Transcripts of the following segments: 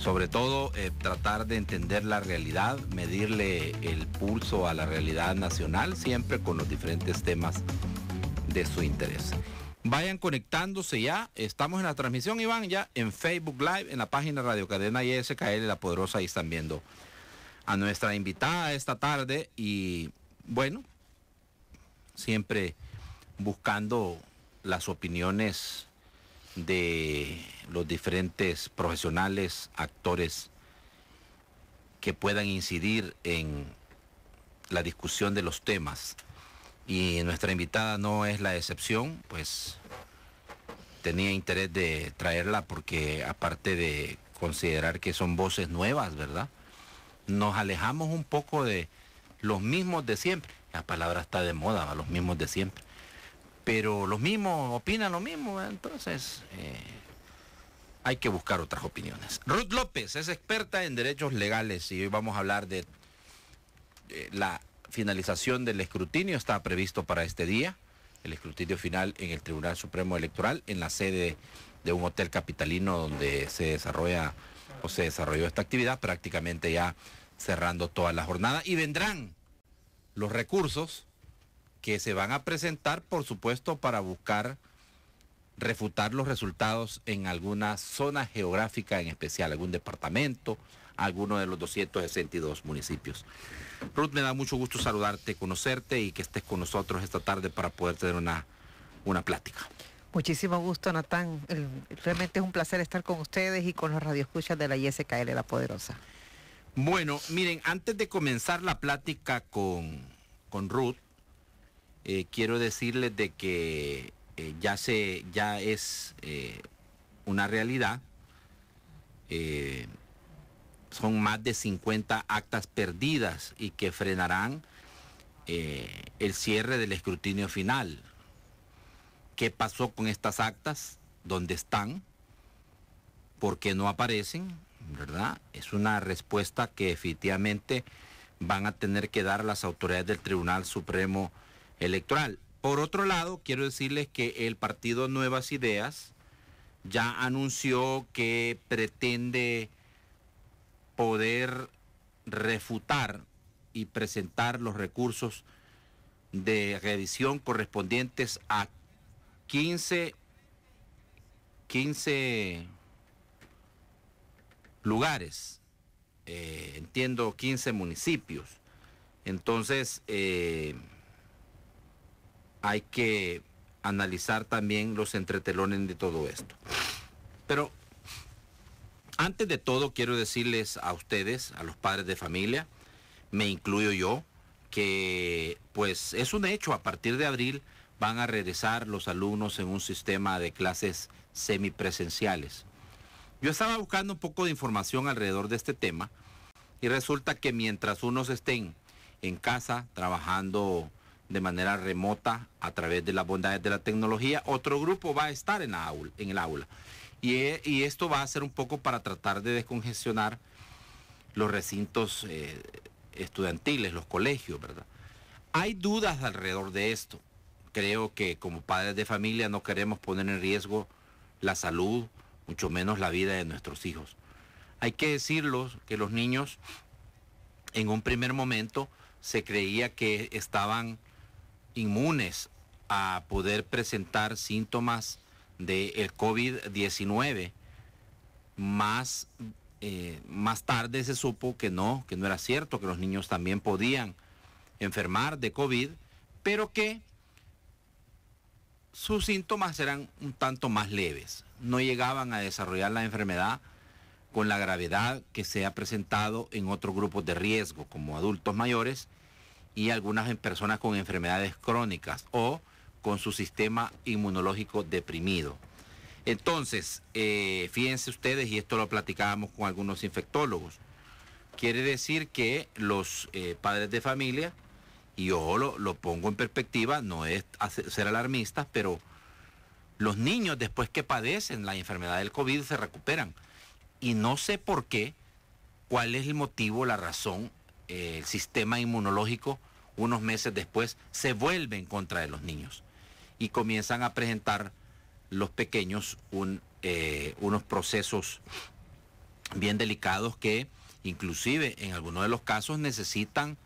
Sobre todo tratar de entender la realidad, medirle el pulso a la realidad nacional, siempre con los diferentes temas de su interés. Vayan conectándose ya, estamos en la transmisión, Iván, ya en Facebook Live, en la página Radio Cadena y SKL La Poderosa, ahí están viendo a nuestra invitada esta tarde y bueno, siempre buscando las opiniones de los diferentes profesionales, actores que puedan incidir en la discusión de los temas. Y nuestra invitada no es la excepción, pues tenía interés de traerla porque aparte de considerar que son voces nuevas, ¿verdad? Nos alejamos un poco de los mismos de siempre. La palabra está de moda, ¿va? Los mismos de siempre. Pero los mismos opinan lo mismo, ¿verdad? Entonces hay que buscar otras opiniones. Ruth López es experta en derechos legales y hoy vamos a hablar de la finalización del escrutinio. Está previsto para este día el escrutinio final en el Tribunal Supremo Electoral, en la sede de un hotel capitalino donde se desarrolló esta actividad, prácticamente ya cerrando toda la jornada, y vendrán los recursos que se van a presentar, por supuesto, para buscar refutar los resultados en alguna zona geográfica en especial, algún departamento, alguno de los 262 municipios. Ruth, me da mucho gusto saludarte, conocerte y que estés con nosotros esta tarde para poder tener una plática. Muchísimo gusto, Natán. Realmente es un placer estar con ustedes y con los radioescuchas de la ISKL La Poderosa. Bueno, miren, antes de comenzar la plática con Ruth, quiero decirles de que ya es una realidad. Son más de 50 actas perdidas y que frenarán el cierre del escrutinio final. ¿Qué pasó con estas actas? ¿Dónde están? ¿Por qué no aparecen? ¿Verdad? Es una respuesta que efectivamente van a tener que dar las autoridades del Tribunal Supremo Electoral. Por otro lado, quiero decirles que el partido Nuevas Ideas ya anunció que pretende poder refutar y presentar los recursos de revisión correspondientes a 15 lugares, entiendo 15 municipios. Entonces hay que analizar también los entretelones de todo esto. Pero antes de todo quiero decirles a ustedes, a los padres de familia, me incluyo yo, que pues es un hecho, a partir de abril van a regresar los alumnos en un sistema de clases semipresenciales. Yo estaba buscando un poco de información alrededor de este tema y resulta que mientras unos estén en casa trabajando de manera remota a través de las bondades de la tecnología, otro grupo va a estar en el aula. Y esto va a ser un poco para tratar de descongestionar los recintos estudiantiles, los colegios, ¿verdad? Hay dudas alrededor de esto. Creo que como padres de familia no queremos poner en riesgo la salud, mucho menos la vida de nuestros hijos. Hay que decirlo que los niños en un primer momento se creía que estaban inmunes a poder presentar síntomas del COVID-19. Más tarde se supo que no era cierto, que los niños también podían enfermar de COVID, pero que sus síntomas eran un tanto más leves. No llegaban a desarrollar la enfermedad con la gravedad que se ha presentado en otros grupos de riesgo, como adultos mayores y algunas personas con enfermedades crónicas o con su sistema inmunológico deprimido. Entonces, fíjense ustedes, y esto lo platicábamos con algunos infectólogos, quiere decir que los padres de familia, y yo lo pongo en perspectiva, no es ser alarmistas, pero los niños después que padecen la enfermedad del COVID se recuperan. Y no sé por qué, cuál es el motivo, la razón, el sistema inmunológico unos meses después se vuelve en contra de los niños y comienzan a presentar los pequeños unos procesos bien delicados que inclusive en algunos de los casos necesitan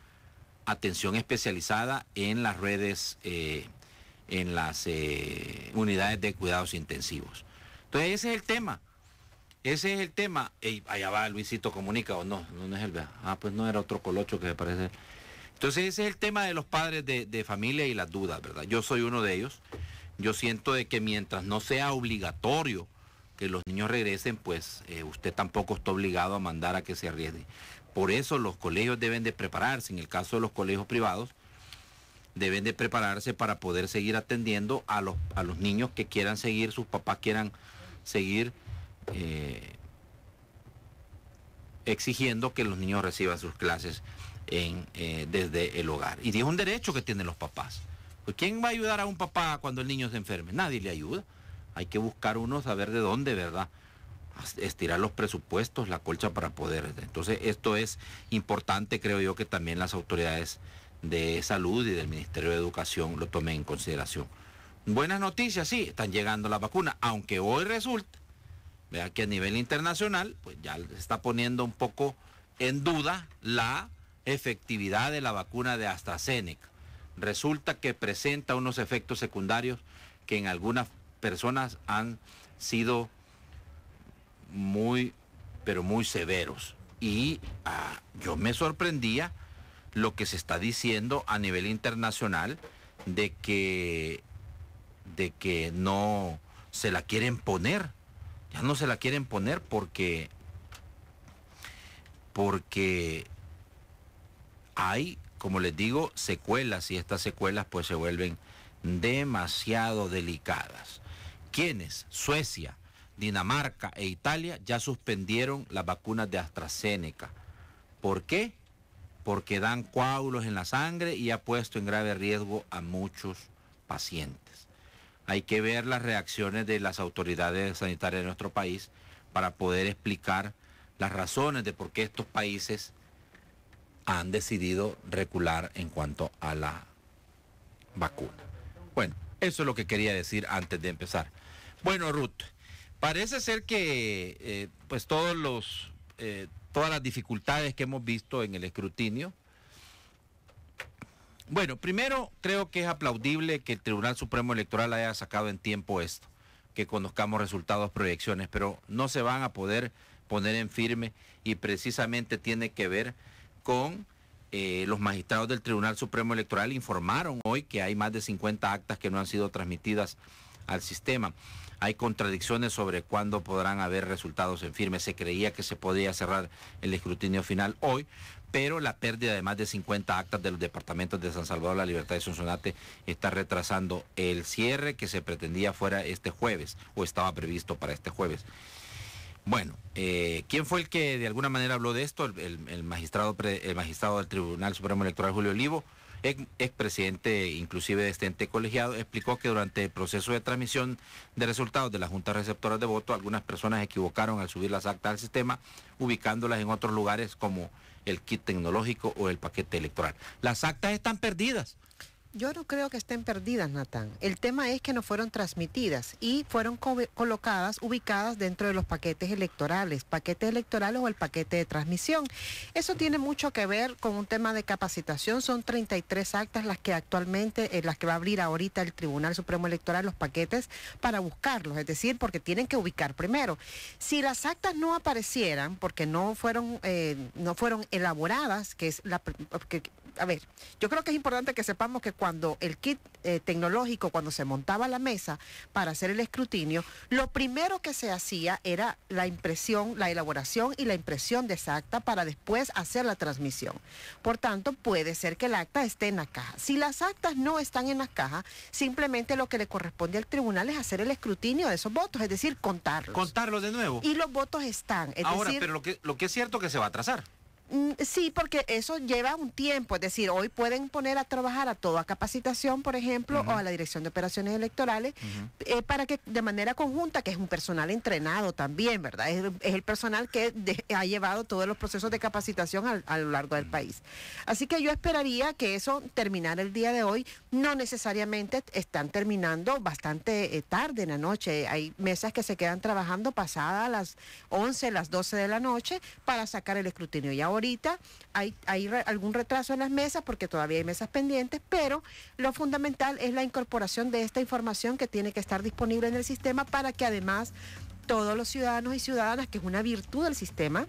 atención especializada en las redes, en las unidades de cuidados intensivos. Entonces ese es el tema. Ese es el tema. Ey, allá va Luisito Comunica, o no, no es él. Pues no era otro colocho que me parece. Entonces ese es el tema de los padres de familia y las dudas, ¿verdad? Yo soy uno de ellos. Yo siento de que mientras no sea obligatorio que los niños regresen, pues usted tampoco está obligado a mandar a que se arriesgue. Por eso los colegios deben de prepararse, en el caso de los colegios privados, deben de prepararse para poder seguir atendiendo a los niños que quieran seguir, sus papás quieran seguir exigiendo que los niños reciban sus clases desde el hogar. Y es un derecho que tienen los papás. Pues ¿quién va a ayudar a un papá cuando el niño se enferme? Nadie le ayuda. Hay que buscar uno, saber de dónde, ¿verdad? Estirar los presupuestos, la colcha para poder. Entonces esto es importante, creo yo, que también las autoridades de salud y del Ministerio de Educación lo tomen en consideración. Buenas noticias, sí, están llegando las vacunas, aunque hoy resulta, vea que a nivel internacional, pues ya se está poniendo un poco en duda la efectividad de la vacuna de AstraZeneca. Resulta que presenta unos efectos secundarios que en algunas personas han sido muy, pero muy severos. Y yo me sorprendía lo que se está diciendo a nivel internacional de que no se la quieren poner. Ya no se la quieren poner porque hay, como les digo, secuelas, y estas secuelas pues se vuelven demasiado delicadas. ¿Quiénes? Suecia, Dinamarca e Italia ya suspendieron las vacunas de AstraZeneca. ¿Por qué? Porque dan coágulos en la sangre y ha puesto en grave riesgo a muchos pacientes. Hay que ver las reacciones de las autoridades sanitarias de nuestro país para poder explicar las razones de por qué estos países han decidido recular en cuanto a la vacuna. Bueno, eso es lo que quería decir antes de empezar. Bueno, Ruth, parece ser que pues todas las dificultades que hemos visto en el escrutinio. Bueno, primero creo que es aplaudible que el Tribunal Supremo Electoral haya sacado en tiempo esto, que conozcamos resultados, proyecciones, pero no se van a poder poner en firme y precisamente tiene que ver con los magistrados del Tribunal Supremo Electoral informaron hoy que hay más de 50 actas que no han sido transmitidas al sistema. Hay contradicciones sobre cuándo podrán haber resultados en firme. Se creía que se podía cerrar el escrutinio final hoy, pero la pérdida de más de 50 actas de los departamentos de San Salvador, La Libertad y Sonsonate está retrasando el cierre que se pretendía fuera este jueves, o estaba previsto para este jueves. Bueno, ¿quién fue el que de alguna manera habló de esto? El magistrado del Tribunal Supremo Electoral, Julio Olivo, expresidente inclusive de este ente colegiado, explicó que durante el proceso de transmisión de resultados de las juntas receptoras de voto, algunas personas equivocaron al subir las actas al sistema, ubicándolas en otros lugares como el kit tecnológico o el paquete electoral. Las actas están perdidas. Yo no creo que estén perdidas, Natán. El tema es que no fueron transmitidas y fueron colocadas, ubicadas dentro de los paquetes electorales o el paquete de transmisión. Eso tiene mucho que ver con un tema de capacitación. Son 33 actas las que actualmente, las que va a abrir ahorita el Tribunal Supremo Electoral, los paquetes para buscarlos, es decir, porque tienen que ubicar primero. Si las actas no aparecieran, porque no fueron elaboradas, a ver, yo creo que es importante que sepamos que cuando el kit tecnológico, cuando se montaba la mesa para hacer el escrutinio, lo primero que se hacía era la impresión, la elaboración y la impresión de esa acta para después hacer la transmisión. Por tanto, puede ser que el acta esté en la caja. Si las actas no están en la caja, simplemente lo que le corresponde al tribunal es hacer el escrutinio de esos votos, es decir, contarlos. Contarlos de nuevo. Y los votos están. Ahora, pero lo que es cierto que se va a atrasar. Sí, porque eso lleva un tiempo, es decir, hoy pueden poner a trabajar a toda capacitación, por ejemplo, o a la Dirección de Operaciones Electorales, para que de manera conjunta, que es un personal entrenado también, ¿verdad? Es el personal que ha llevado todos los procesos de capacitación a lo largo del país. Así que yo esperaría que eso terminara el día de hoy. No necesariamente están terminando bastante tarde en la noche. Hay mesas que se quedan trabajando pasadas las 11, las 12 de la noche para sacar el escrutinio. Y ahorita hay algún retraso en las mesas porque todavía hay mesas pendientes, pero lo fundamental es la incorporación de esta información que tiene que estar disponible en el sistema para que además todos los ciudadanos y ciudadanas, que es una virtud del sistema,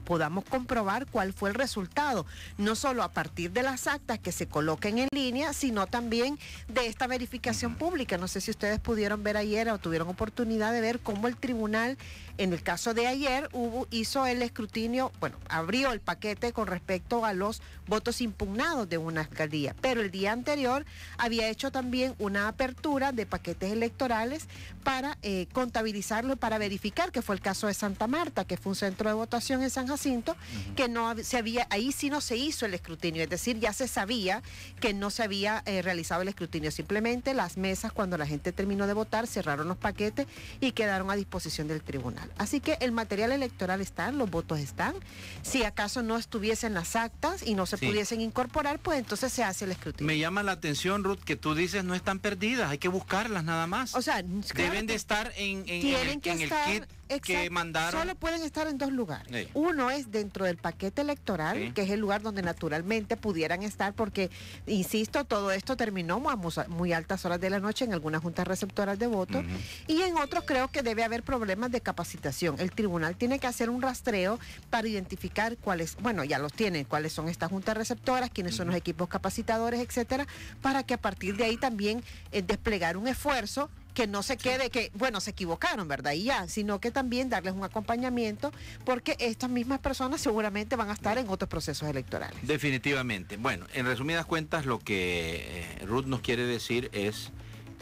podamos comprobar cuál fue el resultado, no solo a partir de las actas que se coloquen en línea, sino también de esta verificación pública. No sé si ustedes pudieron ver ayer o tuvieron oportunidad de ver cómo el tribunal, en el caso de ayer, hizo el escrutinio, bueno, abrió el paquete con respecto a los votos impugnados de una alcaldía, pero el día anterior había hecho también una apertura de paquetes electorales para contabilizarlo, para verificar, que fue el caso de Santa Marta, que fue un centro de votación en San Jacinto, que no se había, ahí sí no se hizo el escrutinio, es decir, ya se sabía que no se había realizado el escrutinio, simplemente las mesas, cuando la gente terminó de votar, cerraron los paquetes y quedaron a disposición del tribunal. Así que el material electoral está, los votos están. Si acaso no estuviesen las actas y no se pudiesen incorporar, pues entonces se hace el escrutinio. Me llama la atención, Ruth, que tú dices no están perdidas, hay que buscarlas nada más. O sea, deben de estar en el kit que mandaron. Solo pueden estar en dos lugares. Uno es dentro del paquete electoral, que es el lugar donde naturalmente pudieran estar, porque, insisto, todo esto terminó a muy altas horas de la noche en algunas juntas receptoras de votos, y en otros creo que debe haber problemas de capacitación. El tribunal tiene que hacer un rastreo para identificar cuáles, bueno, ya los tienen, cuáles son estas juntas receptoras, quiénes son los equipos capacitadores, etcétera, para que a partir de ahí también desplegar un esfuerzo que no se quede que, bueno, se equivocaron, ¿verdad? Y ya, sino que también darles un acompañamiento, porque estas mismas personas seguramente van a estar en otros procesos electorales. Definitivamente. Bueno, en resumidas cuentas, lo que Ruth nos quiere decir es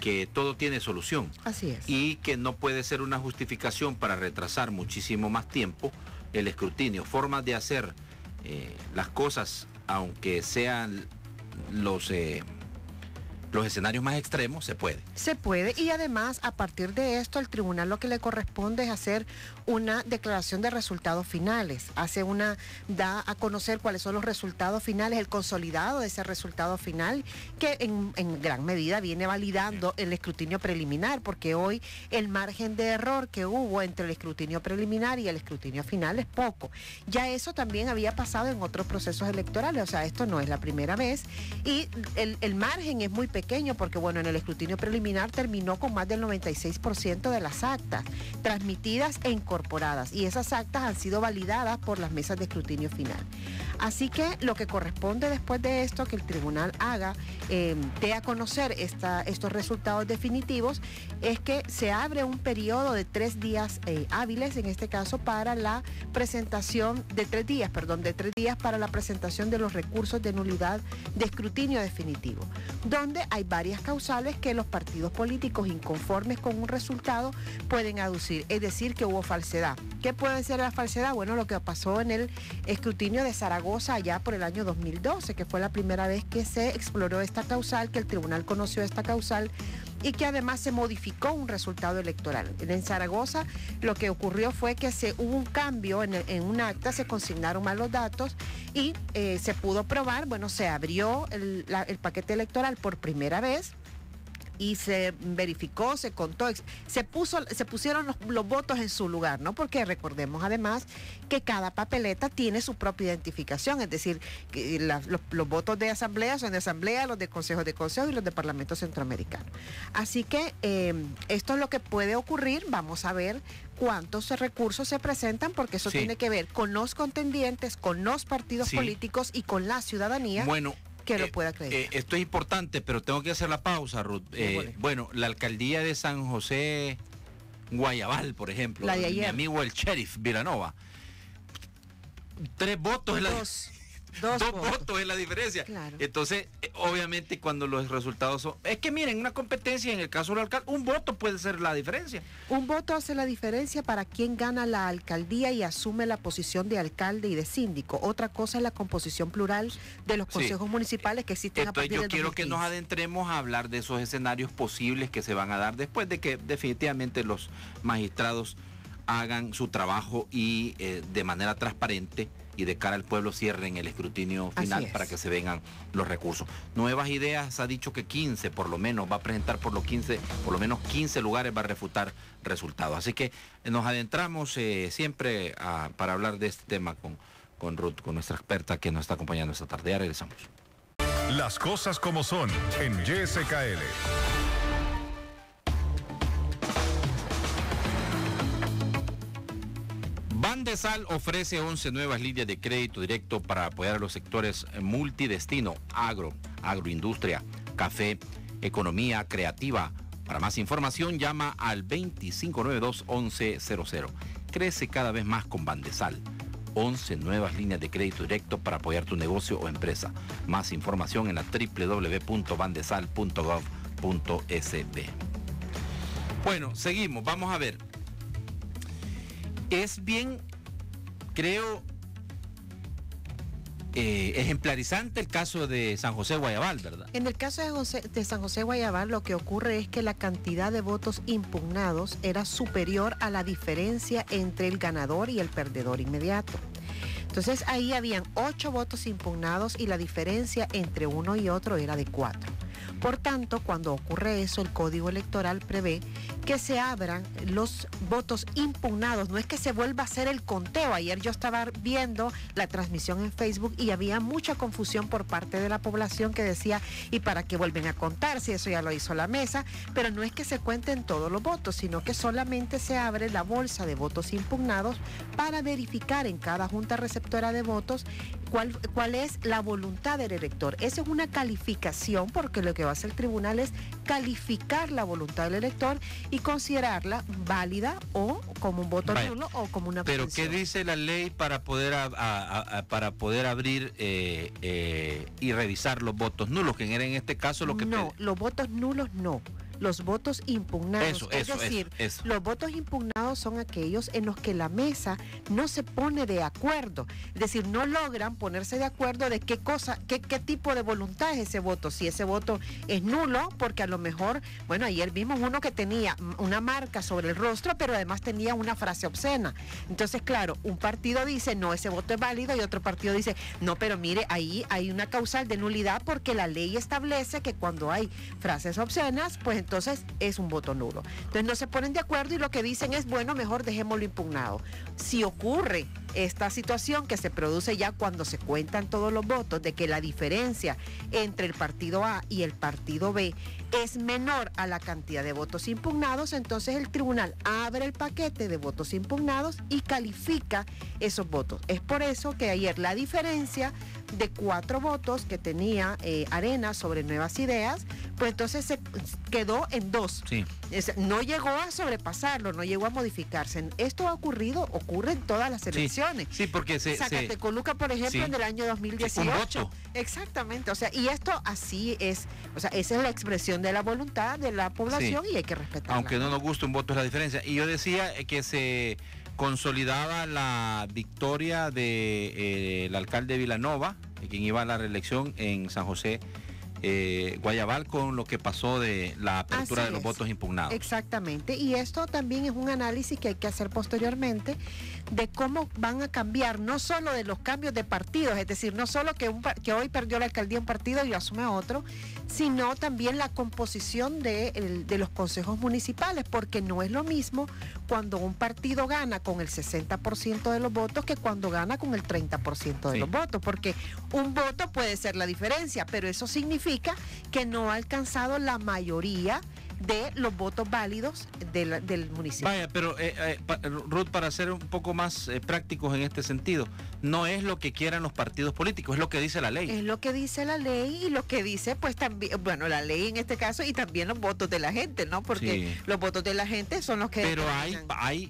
que todo tiene solución. Así es. Y que no puede ser una justificación para retrasar muchísimo más tiempo el escrutinio. Formas de hacer las cosas, aunque sean los escenarios más extremos, se puede. Se puede, y además, a partir de esto, al tribunal lo que le corresponde es hacer una declaración de resultados finales. Da a conocer cuáles son los resultados finales, el consolidado de ese resultado final, que en gran medida viene validando el escrutinio preliminar, porque hoy el margen de error que hubo entre el escrutinio preliminar y el escrutinio final es poco. Ya eso también había pasado en otros procesos electorales, o sea, esto no es la primera vez, y el margen es muy pequeño, porque bueno, en el escrutinio preliminar terminó con más del 96% de las actas transmitidas e incorporadas, y esas actas han sido validadas por las mesas de escrutinio final. Así que lo que corresponde después de esto, que el tribunal haga, dé a conocer estos resultados definitivos, es que se abre un periodo de 3 días hábiles, en este caso para la presentación, de 3 días para la presentación de los recursos de nulidad de escrutinio definitivo, donde hay varias causales que los partidos políticos inconformes con un resultado pueden aducir, es decir, que hubo falsedad. ¿Qué puede ser la falsedad? Bueno, lo que pasó en el escrutinio de Zaragoza allá por el año 2012, que fue la primera vez que se exploró esta causal, que el tribunal conoció esta causal y que además se modificó un resultado electoral. En Zaragoza lo que ocurrió fue que hubo un cambio en un acta, se consignaron mal los datos y se pudo probar, bueno, se abrió el paquete electoral por primera vez y se verificó, se contó, se pusieron los votos en su lugar, ¿no? Porque recordemos además que cada papeleta tiene su propia identificación, es decir, que los votos de asamblea son de asamblea, los de consejo y los de Parlamento Centroamericano. Así que esto es lo que puede ocurrir. Vamos a ver cuántos recursos se presentan, porque eso tiene que ver con los contendientes, con los partidos políticos y con la ciudadanía. Bueno, que lo pueda creer. Esto es importante, pero tengo que hacer la pausa, Ruth. Bueno, la alcaldía de San José Guayabal, por ejemplo, la de ayer, mi amigo el sheriff Vilanova, 3 votos Dos votos es la diferencia. Claro. Entonces, obviamente cuando los resultados son... Es que miren, una competencia en el caso del alcalde, un voto puede ser la diferencia. Un voto hace la diferencia para quien gana la alcaldía y asume la posición de alcalde y de síndico. Otra cosa es la composición plural de los consejos municipales que existen a partir yo del quiero 2015. que nos adentremos a hablar de esos escenarios posibles que se van a dar después de que definitivamente los magistrados hagan su trabajo y de manera transparente y de cara al pueblo cierren el escrutinio final para que se vengan los recursos. Nuevas Ideas ha dicho que 15 por lo menos va a presentar por lo menos 15 lugares, va a refutar resultados. Así que nos adentramos siempre para hablar de este tema con Ruth, con nuestra experta que nos está acompañando esta tarde. Ya regresamos. Las cosas como son en YSKL. Bandesal ofrece 11 nuevas líneas de crédito directo para apoyar a los sectores multidestino, agroindustria, café, economía creativa. Para más información llama al 2592-1100. Crece cada vez más con Bandesal. 11 nuevas líneas de crédito directo para apoyar tu negocio o empresa. Más información en la www.bandesal.gov.sb. Bueno, seguimos. Vamos a ver. Es bien, creo, ejemplarizante el caso de San José Guayabal, ¿verdad? En el caso de San José Guayabal, lo que ocurre es que la cantidad de votos impugnados era superior a la diferencia entre el ganador y el perdedor inmediato. Entonces ahí habían 8 votos impugnados y la diferencia entre uno y otro era de 4. Por tanto, cuando ocurre eso, el Código Electoral prevé que se abran los votos impugnados. No es que se vuelva a hacer el conteo. Ayer yo estaba viendo la transmisión en Facebook y había mucha confusión por parte de la población que decía, ¿y para qué vuelven a contar si eso ya lo hizo la mesa? Pero no es que se cuenten todos los votos, sino que solamente se abre la bolsa de votos impugnados para verificar en cada junta receptora de votos cuál es la voluntad del elector. Esa es una calificación, porque lo que va a hacer el tribunal es calificar la voluntad del elector y considerarla válida o como un voto nulo o como una abstención. Pero ¿qué dice la ley para poder abrir y revisar los votos nulos? Que era en este caso lo que... No, los votos nulos no. Los votos impugnados, los votos impugnados son aquellos en los que la mesa no se pone de acuerdo, es decir, no logran ponerse de acuerdo de qué tipo de voluntad es ese voto, si ese voto es nulo, porque a lo mejor, bueno, ayer vimos uno que tenía una marca sobre el rostro, pero además tenía una frase obscena. Entonces, claro, un partido dice, no, ese voto es válido, y otro partido dice, no, pero mire, ahí hay una causal de nulidad porque la ley establece que cuando hay frases obscenas, pues entonces es un voto nulo. Entonces no se ponen de acuerdo y lo que dicen es, bueno, mejor dejémoslo impugnado. Si ocurre esta situación que se produce ya cuando se cuentan todos los votos, de que la diferencia entre el partido A y el partido B es menor a la cantidad de votos impugnados, entonces el tribunal abre el paquete de votos impugnados y califica esos votos. Es por eso que ayer la diferencia de 4 votos que tenía Arena sobre Nuevas Ideas, pues entonces se quedó en 2. Sí. No llegó a sobrepasarlo, no llegó a modificarse. Esto ocurre en todas las elecciones. Sí, porque Zacatecoluca, por ejemplo, en el año 2018. Un voto. Exactamente, o sea, y esto así es, o sea, esa es la expresión de la voluntad de la población y hay que respetarla. Aunque no nos guste, un voto es la diferencia. Y yo decía que se consolidaba la victoria del alcalde Vilanova, quien iba a la reelección en San José Guayabal, con lo que pasó de la apertura de los votos impugnados. Exactamente, y esto también es un análisis que hay que hacer posteriormente de cómo van a cambiar, no solo de los cambios de partidos, es decir, no solo que hoy perdió la alcaldía un partido y asume otro, sino también la composición de los consejos municipales, porque no es lo mismo cuando un partido gana con el 60% de los votos que cuando gana con el 30% de los votos, porque un voto puede ser la diferencia, pero eso significa que no ha alcanzado la mayoría de los votos válidos del municipio. Vaya, pero Ruth, para ser un poco más prácticos en este sentido, no es lo que quieran los partidos políticos, es lo que dice la ley. Es lo que dice la ley y lo que dice, pues también, bueno, la ley en este caso y también los votos de la gente, ¿no? Porque los votos de la gente son los que... Pero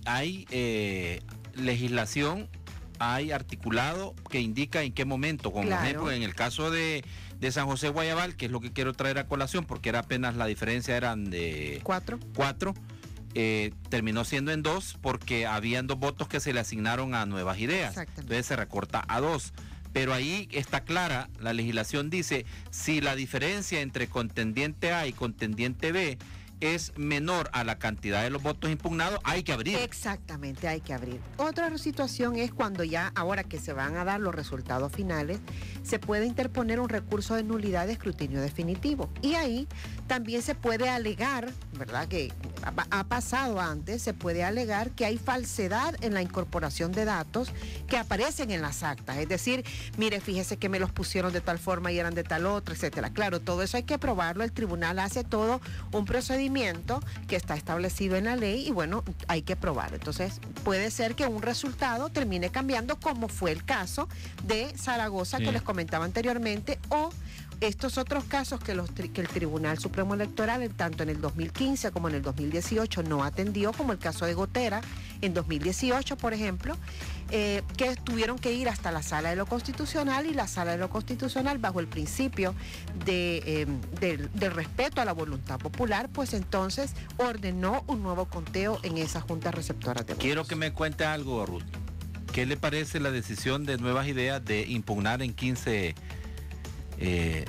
hay legislación hay articulado que indica en qué momento, como ejemplo en el caso de San José Guayabal, que es lo que quiero traer a colación, porque era apenas la diferencia eran de 4, terminó siendo en 2 porque habían 2 votos que se le asignaron a Nuevas Ideas, entonces se recorta a 2. Pero ahí está clara, la legislación dice, si la diferencia entre contendiente A y contendiente B es menor a la cantidad de los votos impugnados, hay que abrir. Exactamente, hay que abrir. Otra situación es cuando ya, ahora que se van a dar los resultados finales, se puede interponer un recurso de nulidad de escrutinio definitivo. Y ahí también se puede alegar, ¿verdad? Que ha pasado antes, se puede alegar que hay falsedad en la incorporación de datos que aparecen en las actas. Es decir, mire, fíjese que me los pusieron de tal forma y eran de tal otra, etcétera. Claro, todo eso hay que probarlo. El tribunal hace todo un procedimiento que está establecido en la ley y bueno, hay que probar. Entonces, puede ser que un resultado termine cambiando, como fue el caso de Zaragoza, que les comentaba anteriormente, o estos otros casos que el Tribunal Supremo Electoral, tanto en el 2015 como en el 2018, no atendió, como el caso de Gotera, en 2018, por ejemplo, que tuvieron que ir hasta la Sala de lo Constitucional, y la Sala de lo Constitucional, bajo el principio del respeto a la voluntad popular, pues entonces ordenó un nuevo conteo en esa junta receptora de votos. Quiero que me cuente algo, Ruth. ¿Qué le parece la decisión de Nuevas Ideas de impugnar en 15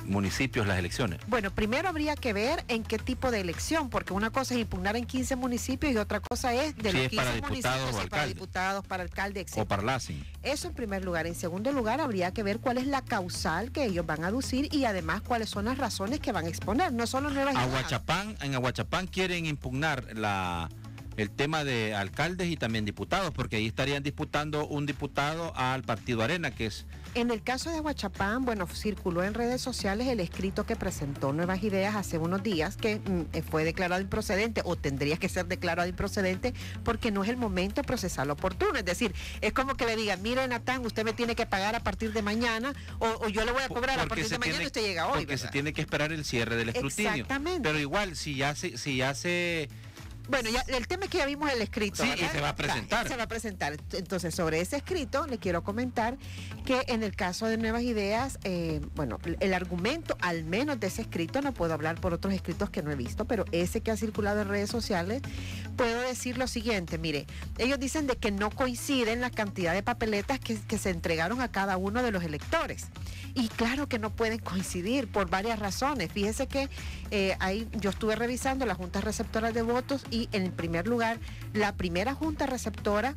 municipios las elecciones? Bueno, primero habría que ver en qué tipo de elección, porque una cosa es impugnar en 15 municipios y otra cosa es de los 15 municipios para diputados, para alcalde, etc. O para LACIN. Eso en primer lugar. En segundo lugar, habría que ver cuál es la causal que ellos van a aducir y además cuáles son las razones que van a exponer. No solo Nuevas Ideas. En Aguachapán quieren impugnar el tema de alcaldes y también diputados, porque ahí estarían disputando un diputado al Partido Arena, que es... En el caso de Aguachapán, bueno, circuló en redes sociales el escrito que presentó Nuevas Ideas hace unos días, que fue declarado improcedente, o tendría que ser declarado improcedente, porque no es el momento procesal oportuno. Es decir, es como que le digan, mire, Natán, usted me tiene que pagar a partir de mañana, o yo le voy a cobrar a partir de mañana y usted llega hoy, porque ¿verdad? Se tiene que esperar el cierre del escrutinio. Exactamente. Pero igual, si ya se Bueno, ya el tema es que ya vimos el escrito. Sí, ¿verdad? Y se va a presentar. Se va a presentar. Entonces, sobre ese escrito, le quiero comentar que en el caso de Nuevas Ideas, bueno, el argumento, al menos de ese escrito, no puedo hablar por otros escritos que no he visto, pero ese que ha circulado en redes sociales, puedo decir lo siguiente. Mire, ellos dicen de que no coinciden la cantidad de papeletas que se entregaron a cada uno de los electores. Y claro que no pueden coincidir por varias razones. Fíjese que yo estuve revisando las juntas receptoras de votos y en primer lugar, en la primera junta receptora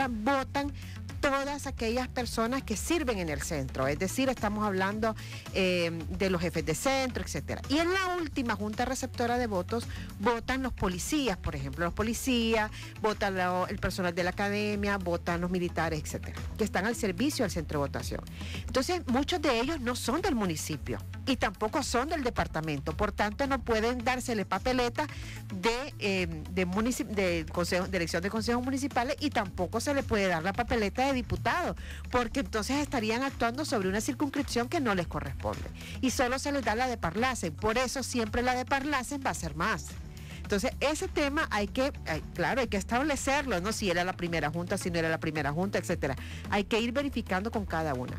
votan todas aquellas personas que sirven en el centro, es decir, estamos hablando de los jefes de centro, etcétera. Y en la última junta receptora de votos votan los policías, por ejemplo, los policías, votan el personal de la academia, votan los militares, etcétera, que están al servicio del centro de votación. Entonces, muchos de ellos no son del municipio y tampoco son del departamento, por tanto no pueden dársele papeleta de elección de consejos municipales, y tampoco se le puede dar la papeleta de diputado, porque entonces estarían actuando sobre una circunscripción que no les corresponde y solo se les da la de Parlacen. Por eso siempre la de Parlacen va a ser más. Entonces, ese tema hay que establecerlo, ¿no? Si era la primera junta, si no era la primera junta, etcétera. Hay que ir verificando con cada una.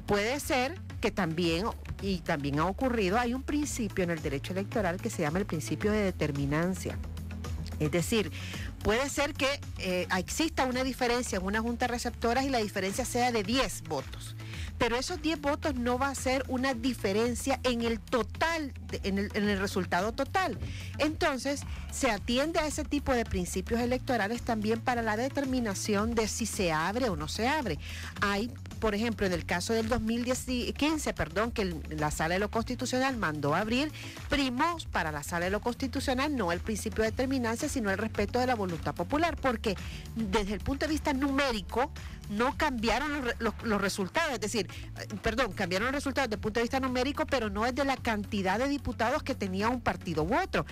Puede ser que también ha ocurrido, hay un principio en el derecho electoral que se llama el principio de determinancia. Es decir, puede ser que exista una diferencia en una junta receptora y la diferencia sea de 10 votos. Pero esos 10 votos no va a ser una diferencia en el total, en el resultado total. Entonces, se atiende a ese tipo de principios electorales también para la determinación de si se abre o no se abre. Hay, por ejemplo, en el caso del 2015, que la Sala de lo Constitucional mandó abrir, primos para la Sala de lo Constitucional no el principio de determinancia, sino el respeto de la voluntad popular, porque desde el punto de vista numérico no cambiaron los resultados, es decir, cambiaron los resultados desde el punto de vista numérico, pero no es de la cantidad de diputados que tenía un partido u otro.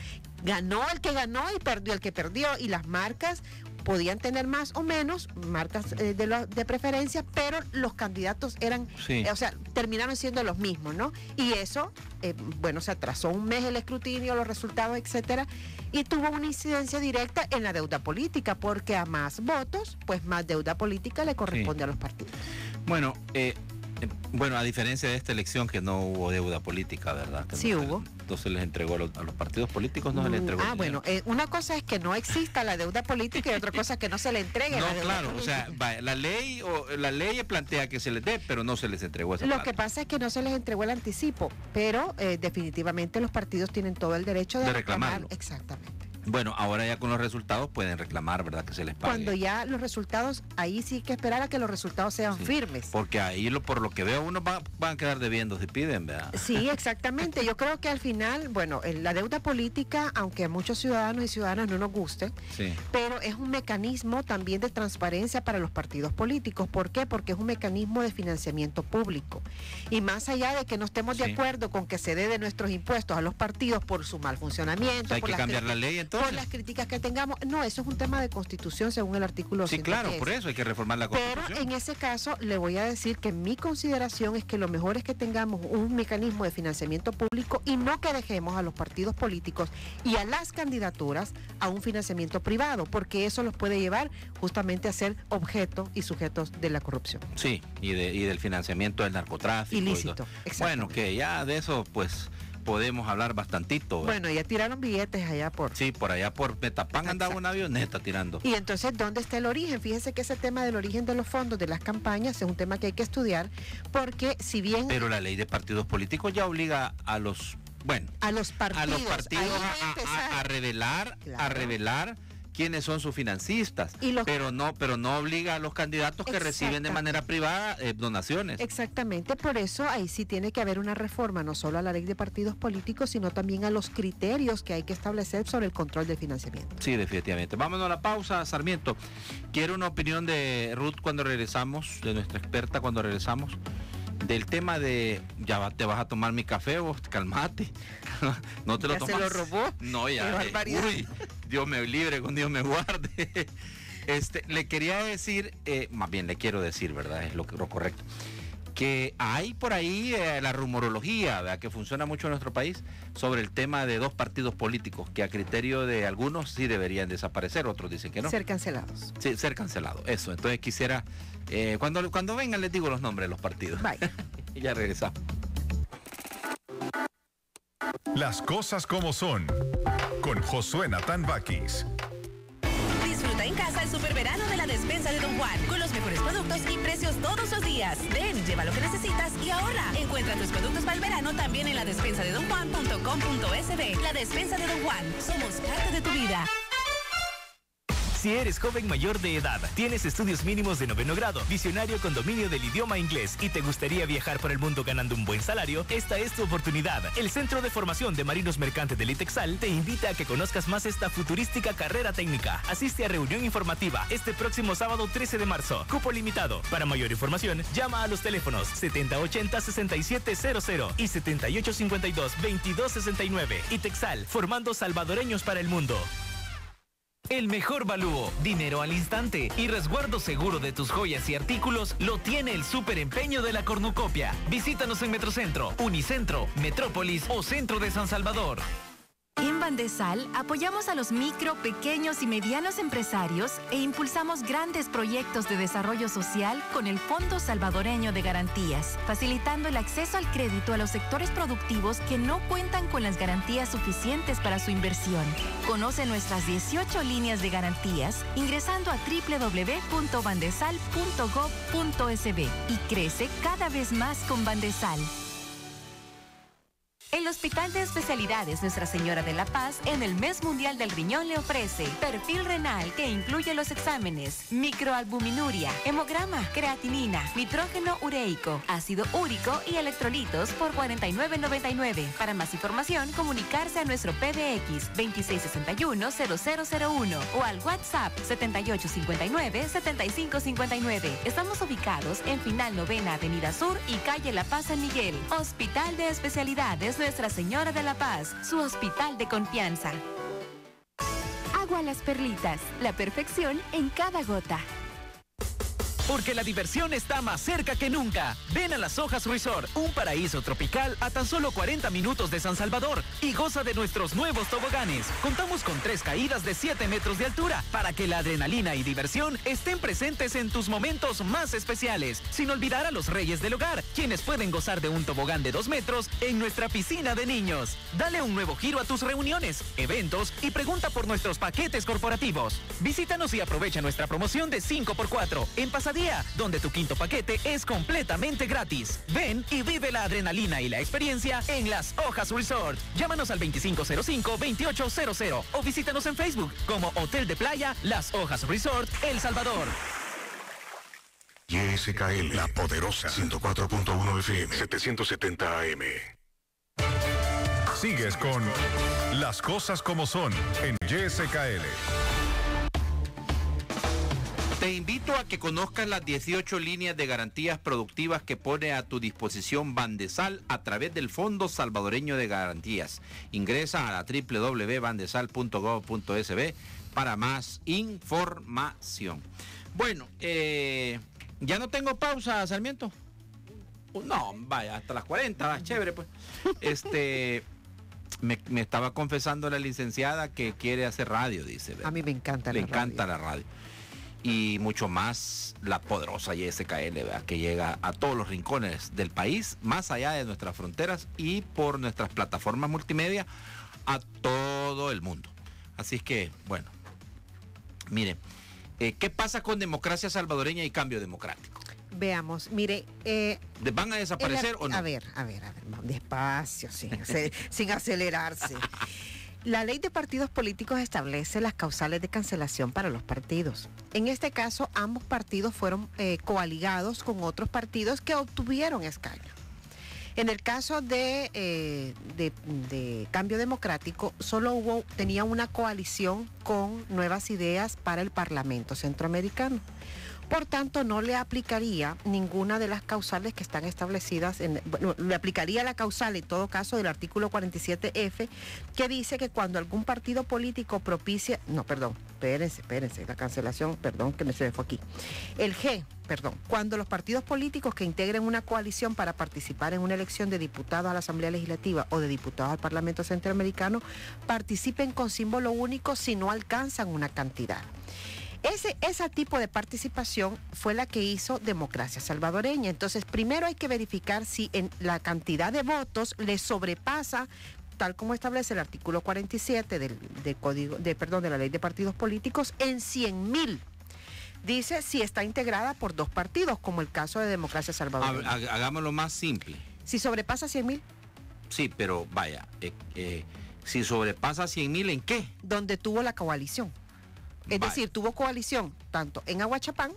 Ganó el que ganó y perdió el que perdió, y las marcas podían tener más o menos marcas de preferencia, pero los candidatos eran, terminaron siendo los mismos, ¿no? Y eso, se atrasó un mes el escrutinio, los resultados, etcétera, y tuvo una incidencia directa en la deuda política, porque a más votos, pues más deuda política le corresponde a los partidos. Bueno, a diferencia de esta elección que no hubo deuda política, ¿verdad? Que sí hubo. No se les entregó a los partidos políticos, no se les entregó. Una cosa es que no exista la deuda política y otra cosa es que no se le entregue la deuda claro, política. o sea, la ley plantea que se les dé, pero no se les entregó esa plata. Lo que pasa es que no se les entregó el anticipo, pero definitivamente los partidos tienen todo el derecho de reclamarlo. Exactamente. Bueno, ahora ya con los resultados pueden reclamar, ¿verdad? Que se les pague. Cuando ya los resultados, ahí sí hay que esperar a que los resultados sean firmes. Porque ahí, por lo que veo, unos van a quedar debiendo si piden, ¿verdad? Sí, exactamente. Yo creo que al final, la deuda política, aunque a muchos ciudadanos y ciudadanas no nos guste, pero es un mecanismo también de transparencia para los partidos políticos. ¿Por qué? Porque es un mecanismo de financiamiento público. Y más allá de que no estemos de acuerdo con que se dé de nuestros impuestos a los partidos por su mal funcionamiento, hay que cambiar la ley entonces. Por las críticas que tengamos. No, eso es un tema de constitución según el artículo 110. Sí, claro, por eso hay que reformar la constitución. Pero en ese caso le voy a decir que mi consideración es que lo mejor es que tengamos un mecanismo de financiamiento público y no que dejemos a los partidos políticos y a las candidaturas a un financiamiento privado, porque eso los puede llevar justamente a ser objeto y sujetos de la corrupción. Sí, y del financiamiento del narcotráfico. Ilícito. Bueno, que ya de eso pues podemos hablar bastantito. Bueno, ya tiraron billetes allá por... Sí, por allá por Metapán andaba una avioneta tirando. Y entonces, ¿dónde está el origen? Fíjense que ese tema del origen de los fondos de las campañas es un tema que hay que estudiar, porque si bien... Pero la ley de partidos políticos ya obliga a los... a los partidos a revelar quiénes son sus financistas, pero no obliga a los candidatos que reciben de manera privada donaciones. Exactamente, por eso ahí sí tiene que haber una reforma, no solo a la ley de partidos políticos, sino también a los criterios que hay que establecer sobre el control del financiamiento. Sí, definitivamente. Vámonos a la pausa, Sarmiento. Quiero una opinión de Ruth cuando regresamos, de nuestra experta cuando regresamos, del tema de, te vas a tomar mi café vos, calmate. No te lo tomas. ¿Se lo robó? No, ya. Uy, Dios me libre, con Dios me guarde. Le quería decir, más bien le quiero decir, ¿verdad? Es lo correcto. Que hay por ahí la rumorología, ¿verdad? Que funciona mucho en nuestro país sobre el tema de dos partidos políticos que a criterio de algunos sí deberían desaparecer, otros dicen que no. Ser cancelados. Sí, ser cancelados, eso. Entonces quisiera, cuando vengan les digo los nombres de los partidos. Bye. Y ya regresamos. Las cosas como son, con Josué Natán Bakis. Disfruta en casa el superverano de la despensa de Don Juan, con los mejores productos y precios todos los días. Ven, lleva lo que necesitas y ahorra. Encuentra tus productos para el verano también en la despensa de donjuan.com.sb. La despensa de Don Juan, somos parte de tu vida. Si eres joven mayor de edad, tienes estudios mínimos de 9º grado, visionario con dominio del idioma inglés y te gustaría viajar por el mundo ganando un buen salario, esta es tu oportunidad. El Centro de Formación de Marinos Mercantes del ITEXAL te invita a que conozcas más esta futurística carrera técnica. Asiste a reunión informativa este próximo sábado 13 de marzo. Cupo limitado. Para mayor información, llama a los teléfonos 7080-6700 y 7852-2269. ITEXAL, formando salvadoreños para el mundo. El mejor valúo, dinero al instante y resguardo seguro de tus joyas y artículos lo tiene el Super Empeño de la Cornucopia. Visítanos en Metrocentro, Unicentro, Metrópolis o Centro de San Salvador. En Bandesal apoyamos a los micro, pequeños y medianos empresarios e impulsamos grandes proyectos de desarrollo social con el Fondo Salvadoreño de Garantías, facilitando el acceso al crédito a los sectores productivos que no cuentan con las garantías suficientes para su inversión. Conoce nuestras 18 líneas de garantías ingresando a www.bandesal.gov.sb y crece cada vez más con Bandesal. El Hospital de Especialidades Nuestra Señora de la Paz en el Mes Mundial del Riñón le ofrece perfil renal que incluye los exámenes microalbuminuria, hemograma, creatinina, nitrógeno ureico, ácido úrico y electrolitos por $49.99. Para más información, comunicarse a nuestro PBX 2661-0001 o al WhatsApp 7859-7559. Estamos ubicados en Final 9ª Avenida Sur y Calle La Paz San Miguel. Hospital de Especialidades Nuestra Señora de la Paz, su hospital de confianza. Agua Las Perlitas, la perfección en cada gota. Porque la diversión está más cerca que nunca. Ven a Las Hojas Resort, un paraíso tropical a tan solo 40 minutos de San Salvador y goza de nuestros nuevos toboganes. Contamos con 3 caídas de 7 metros de altura para que la adrenalina y diversión estén presentes en tus momentos más especiales. Sin olvidar a los reyes del hogar, quienes pueden gozar de un tobogán de 2 metros en nuestra piscina de niños. Dale un nuevo giro a tus reuniones, eventos y pregunta por nuestros paquetes corporativos. Visítanos y aprovecha nuestra promoción de 5x4 en Pasadía, donde tu quinto paquete es completamente gratis. Ven y vive la adrenalina y la experiencia en Las Hojas Resort. Llámanos al 2505-2800 o visítanos en Facebook como Hotel de Playa Las Hojas Resort El Salvador. YSKL, la poderosa 104.1 FM, 770 AM. Sigues con Las Cosas Como Son en YSKL. Te invito a que conozcas las 18 líneas de garantías productivas que pone a tu disposición Bandesal a través del Fondo Salvadoreño de Garantías. Ingresa a la www.bandesal.gov.sb para más información. Bueno, ya no tengo pausa, Sarmiento. No, vaya, hasta las 40, va, chévere pues. Me estaba confesando la licenciada que quiere hacer radio, dice, ¿verdad? A mí me encanta Le encanta la radio. Y mucho más la poderosa YSKL, ¿verdad? Que llega a todos los rincones del país, más allá de nuestras fronteras y por nuestras plataformas multimedia a todo el mundo. Así es que, bueno, miren, ¿qué pasa con democracia salvadoreña y cambio democrático? Veamos, mire... ¿Van a desaparecer o no? A ver, despacio, sin acelerarse. La ley de partidos políticos establece las causales de cancelación para los partidos. En este caso, ambos partidos fueron coaligados con otros partidos que obtuvieron escaño. En el caso de Cambio Democrático, solo tenía una coalición con Nuevas Ideas para el Parlamento Centroamericano. Por tanto, no le aplicaría ninguna de las causales que están establecidas, le aplicaría la causal en todo caso del artículo 47F, que dice que cuando algún partido político propicia, espérense, la cancelación, que se me fue aquí. El G, cuando los partidos políticos que integren una coalición para participar en una elección de diputados a la Asamblea Legislativa o de diputados al Parlamento Centroamericano, participen con símbolo único si no alcanzan una cantidad. Ese tipo de participación fue la que hizo Democracia Salvadoreña. Entonces, primero hay que verificar si en la cantidad de votos le sobrepasa, tal como establece el artículo 47 de la Ley de Partidos Políticos, en 100,000. Dice si está integrada por 2 partidos, como el caso de Democracia Salvadoreña. Hagámoslo más simple. Si sobrepasa 100,000. Sí, pero vaya, si sobrepasa 100,000, ¿en qué? Donde tuvo la coalición. Es decir, tuvo coalición tanto en Aguachapán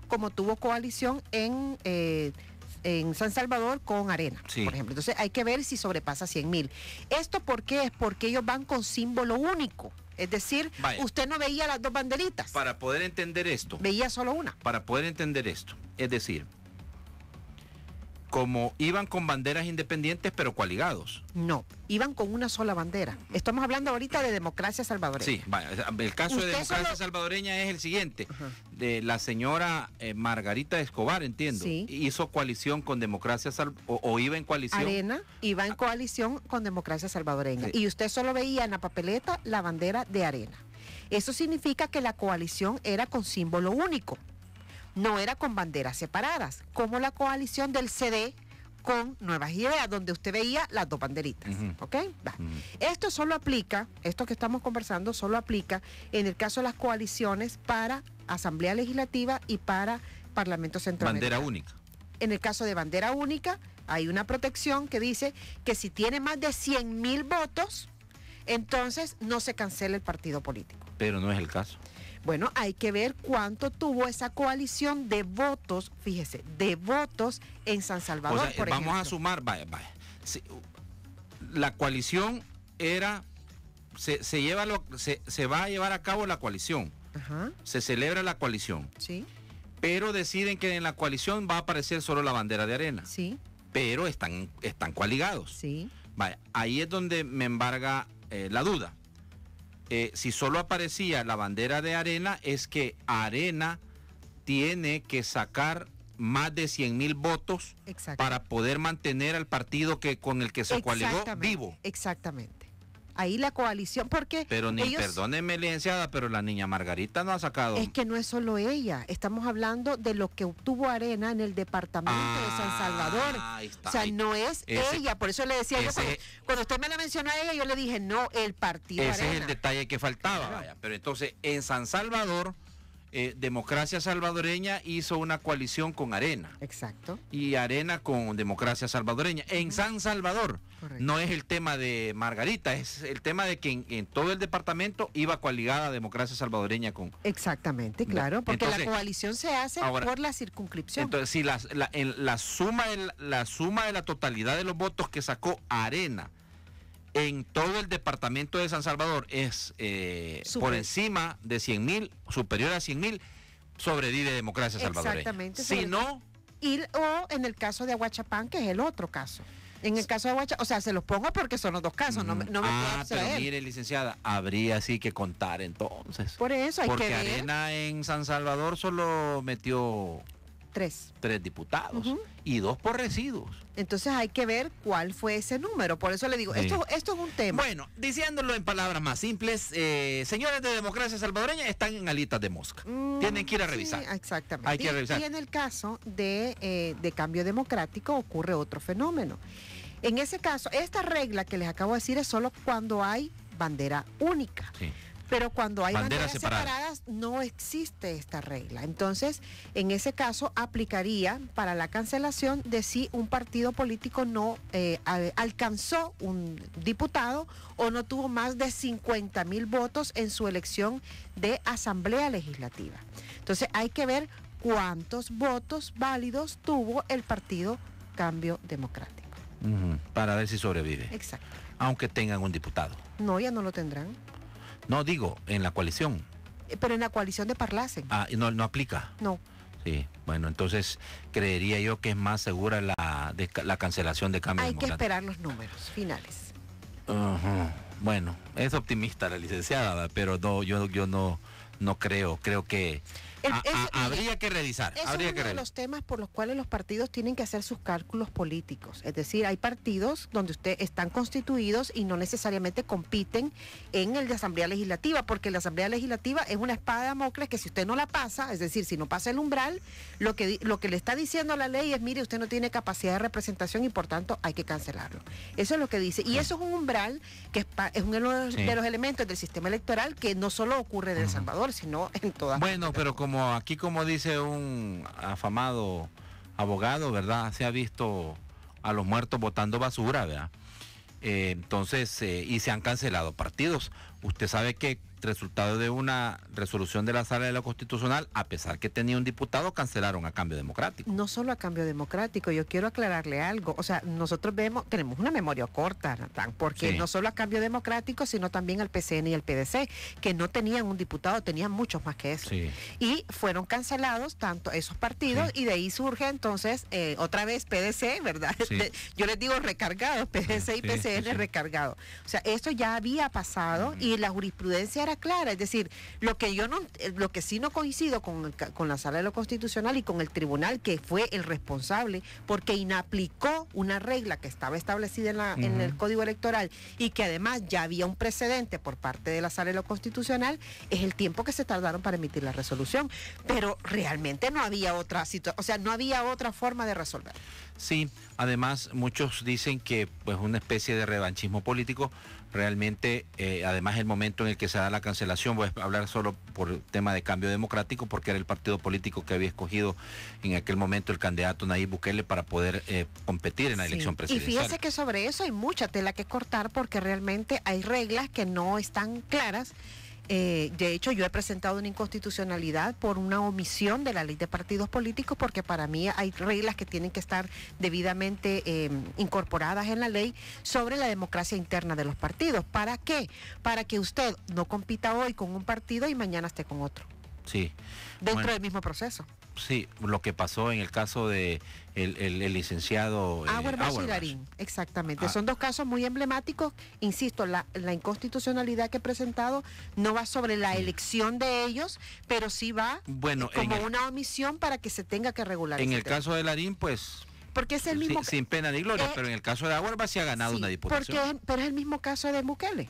como tuvo coalición en San Salvador con Arena, por ejemplo. Entonces hay que ver si sobrepasa 100,000. ¿Esto por qué? Es porque ellos van con símbolo único. Es decir, usted no veía las 2 banderitas. Para poder entender esto. Veía solo una. Para poder entender esto. Es decir, como iban con banderas independientes pero coaligados. No, iban con una sola bandera. Estamos hablando ahorita de Democracia Salvadoreña. Sí, el caso de Democracia Salvadoreña es el siguiente. De la señora Margarita Escobar, entiendo. Sí. Hizo coalición con Democracia o iba en coalición. Arena iba en coalición con Democracia Salvadoreña. Sí. Y usted solo veía en la papeleta la bandera de Arena. Eso significa que la coalición era con símbolo único. No era con banderas separadas, como la coalición del CD con Nuevas Ideas, donde usted veía las 2 banderitas. ¿Ok? Esto solo aplica, esto que estamos conversando, solo aplica en el caso de las coaliciones para Asamblea Legislativa y para Parlamento Centroamericano. Bandera única. En el caso de bandera única, hay una protección que dice que si tiene más de 100,000 votos, entonces no se cancela el partido político. Pero no es el caso. Bueno, hay que ver cuánto tuvo esa coalición de votos, fíjese, de votos en San Salvador, por ejemplo. Vamos a sumar, sí, la coalición era, se va a llevar a cabo la coalición. Se celebra la coalición. Sí. Pero deciden que en la coalición va a aparecer solo la bandera de Arena. Sí. Pero están coaligados. Sí. Ahí es donde me embarga la duda. si solo aparecía la bandera de Arena, es que Arena tiene que sacar más de 100,000 votos para poder mantener al partido con el que se coaligó vivo. Exactamente. Ahí la coalición, porque pero perdóneme, licenciada, pero la niña Margarita no ha sacado. Es que no es solo ella, estamos hablando de lo que obtuvo Arena en el departamento de San Salvador. O sea, no es ella, por eso le decía yo, cuando usted me la mencionó a ella, yo le dije, no, el partido Ese Arena. es el detalle que faltaba, vaya. Pero entonces, en San Salvador, Democracia Salvadoreña hizo una coalición con Arena. Exacto. Y Arena con Democracia Salvadoreña. En San Salvador. Correcto. No es el tema de Margarita, es el tema de que en todo el departamento iba coaligada Democracia Salvadoreña con... Exactamente, claro, porque entonces, la coalición se hace ahora, por la circunscripción. Entonces, si la suma de la totalidad de los votos que sacó Arena en todo el departamento de San Salvador es por encima de 100,000, superior a 100,000, sobrevive Democracia Salvadoreña. Exactamente. Si no... o en el caso de Aguachapán, que es el otro caso. En el caso de Aguachapán, o sea, se los pongo porque son los dos casos, no me puedo abstraer. Pero mire, licenciada, habría sí que contar entonces. Por eso hay que ver. Porque Arena en San Salvador solo metió... Tres diputados y 2 por residuos. Entonces hay que ver cuál fue ese número. Por eso le digo, esto es un tema. Bueno, diciéndolo en palabras más simples, señores de Democracia Salvadoreña están en alitas de mosca. Tienen que ir a revisar. Sí, exactamente. Hay que revisar. Y en el caso de Cambio Democrático ocurre otro fenómeno. En ese caso, esta regla que les acabo de decir es solo cuando hay bandera única. Sí. Pero cuando hay banderas separadas no existe esta regla. Entonces, en ese caso aplicaría para la cancelación de si un partido político no alcanzó un diputado o no tuvo más de 50,000 votos en su elección de Asamblea Legislativa. Entonces, hay que ver cuántos votos válidos tuvo el partido Cambio Democrático. Para ver si sobrevive. Exacto. Aunque tengan un diputado. No, ya no lo tendrán. No, digo, en la coalición. Pero en la coalición de Parlacen. No aplica. No. Sí, bueno, entonces creería yo que es más segura la cancelación de Cambio Democrático. Hay que esperar los números finales. Bueno, es optimista la licenciada, pero no, yo no creo que... habría que revisar. Es uno de los temas por los cuales los partidos tienen que hacer sus cálculos políticos. Es decir, hay partidos donde están constituidos y no necesariamente compiten en el de Asamblea Legislativa, porque la Asamblea Legislativa es una espada de Damocles que si usted no la pasa, es decir, si no pasa el umbral, lo que le está diciendo la ley es, mire, usted no tiene capacidad de representación y por tanto hay que cancelarlo. Eso es lo que dice. Y eso es un umbral que es uno de los elementos del sistema electoral que no solo ocurre en El Salvador, sino en todas partes. Bueno, pero como dice un afamado abogado, ¿verdad? Se ha visto a los muertos botando basura, ¿verdad? Entonces, y se han cancelado partidos. Usted sabe que resultado de una resolución de la Sala de la Constitucional, a pesar que tenía un diputado, cancelaron a Cambio Democrático. No solo a Cambio Democrático, yo quiero aclararle algo. O sea, nosotros tenemos una memoria corta, Natán, porque no solo a Cambio Democrático, sino también al PCN y al PDC, que no tenían un diputado, tenían muchos más que eso. Sí. Y fueron cancelados tanto esos partidos y de ahí surge entonces otra vez PDC, ¿verdad? Sí. Yo les digo recargados, PDC y PCN recargados. O sea, esto ya había pasado y la jurisprudencia era clara, es decir, lo que sí no coincido con la Sala de lo Constitucional y con el tribunal que fue el responsable porque inaplicó una regla que estaba establecida en el Código Electoral y que además ya había un precedente por parte de la Sala de lo Constitucional, es el tiempo que se tardaron para emitir la resolución, pero realmente no había otra situación, o sea, no había otra forma de resolver. Sí, además muchos dicen que pues una especie de revanchismo político, realmente además el momento en el que se da la cancelación, voy a hablar solo por el tema de Cambio Democrático, porque era el partido político que había escogido en aquel momento el candidato Nayib Bukele para poder competir en la elección presidencial. Y fíjese que sobre eso hay mucha tela que cortar porque realmente hay reglas que no están claras. De hecho, yo he presentado una inconstitucionalidad por una omisión de la ley de partidos políticos porque para mí hay reglas que tienen que estar debidamente incorporadas en la ley sobre la democracia interna de los partidos. ¿Para qué? Para que usted no compita hoy con un partido y mañana esté con otro. Sí. Dentro del mismo proceso. Sí, lo que pasó en el caso de el licenciado Auerbach y Larín, exactamente. Son dos casos muy emblemáticos. Insisto, la inconstitucionalidad que he presentado no va sobre la elección de ellos, pero sí va como una omisión para que se tenga que regular. En el caso de Larín, pues... Porque es el mismo... sin pena ni gloria, pero en el caso de Auerbach sí ha ganado una diputación. Pero es el mismo caso de Bukele.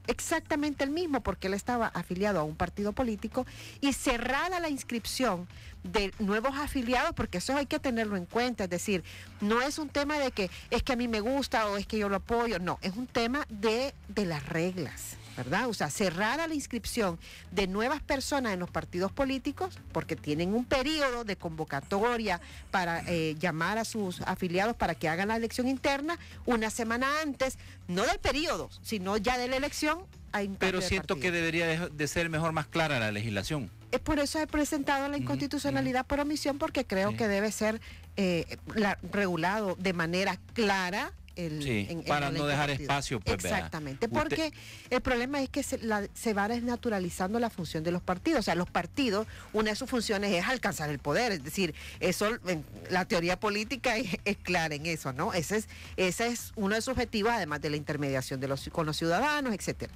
Exactamente el mismo, porque él estaba afiliado a un partido político y cerrada la inscripción de nuevos afiliados, porque eso hay que tenerlo en cuenta, es decir, no es un tema de que es que a mí me gusta o es que yo lo apoyo, no, es un tema de las reglas, ¿verdad? O sea, cerrada la inscripción de nuevas personas en los partidos políticos, porque tienen un periodo de convocatoria para llamar a sus afiliados para que hagan la elección interna una semana antes, no del periodo, sino ya de la elección. Pero siento que debería de ser mejor, más clara la legislación. Por eso he presentado la inconstitucionalidad por omisión, porque creo que debe ser regulado de manera clara. Para no dejar espacio, pues. Exactamente, porque el problema es que se va desnaturalizando la función de los partidos. O sea, los partidos, una de sus funciones es alcanzar el poder, es decir, eso, la teoría política es clara en eso, ¿no? Ese es uno de sus objetivos, además de la intermediación con los ciudadanos, etcétera.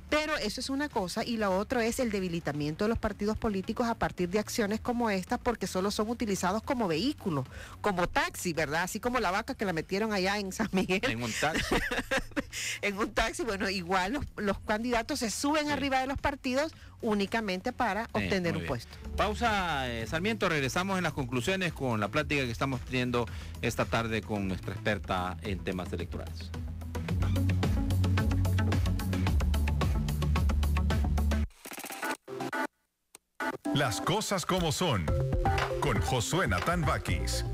Pero eso es una cosa, y lo otro es el debilitamiento de los partidos políticos a partir de acciones como esta, porque solo son utilizados como vehículos, como taxi, ¿verdad? Así como la vaca que la metieron allá en San Miguel. En un taxi. En un taxi, bueno, igual los candidatos se suben arriba de los partidos únicamente para obtener un puesto. Pausa, Sarmiento, regresamos en las conclusiones con la plática que estamos teniendo esta tarde con nuestra experta en temas electorales. Las cosas como son, con Josué Natán Bakis.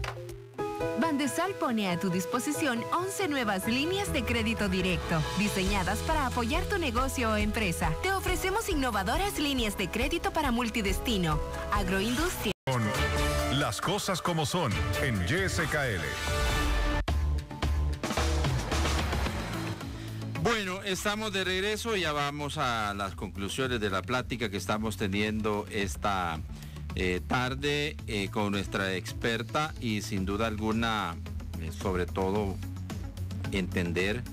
Bandesal pone a tu disposición 11 nuevas líneas de crédito directo, diseñadas para apoyar tu negocio o empresa. Te ofrecemos innovadoras líneas de crédito para multidestino, agroindustria. Con Las cosas como son, en YSKL. Bueno, estamos de regreso, ya vamos a las conclusiones de la plática que estamos teniendo esta tarde con nuestra experta, y sin duda alguna, sobre todo, entender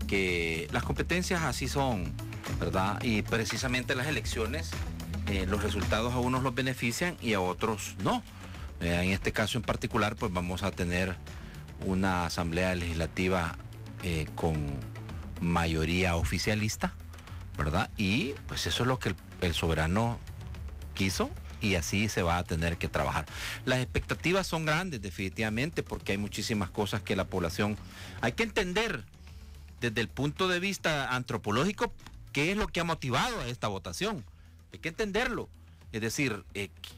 que las competencias así son, ¿verdad? Y precisamente las elecciones, los resultados a unos los benefician y a otros no. En este caso en particular, pues vamos a tener una asamblea legislativa con mayoría oficialista, ¿verdad? Y pues eso es lo que el soberano quiso, y así se va a tener que trabajar. Las expectativas son grandes, definitivamente, porque hay muchísimas cosas que la población hay que entender desde el punto de vista antropológico, qué es lo que ha motivado a esta votación. Hay que entenderlo, es decir,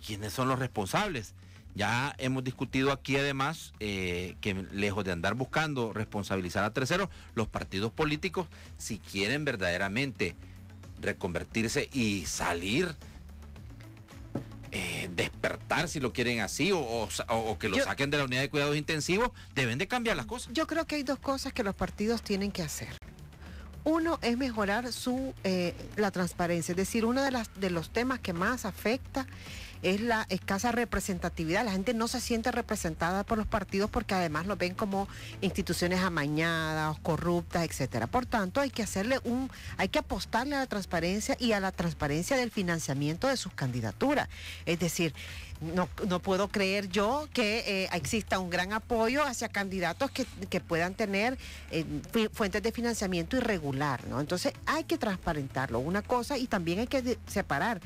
quiénes son los responsables. Ya hemos discutido aquí además que lejos de andar buscando responsabilizar a terceros, los partidos políticos, si quieren verdaderamente reconvertirse y salir, despertar, si lo quieren así, o que lo saquen de la unidad de cuidados intensivos, deben de cambiar las cosas. Yo creo que hay dos cosas que los partidos tienen que hacer. Uno es mejorar la transparencia, es decir, uno de los temas que más afecta es la escasa representatividad. La gente no se siente representada por los partidos porque además los ven como instituciones amañadas, corruptas, etcétera. Por tanto, hay que apostarle a la transparencia y a la transparencia del financiamiento de sus candidaturas. Es decir, no puedo creer yo que exista un gran apoyo hacia candidatos que puedan tener fuentes de financiamiento irregular, ¿no? Entonces hay que transparentarlo, una cosa, y también hay que separar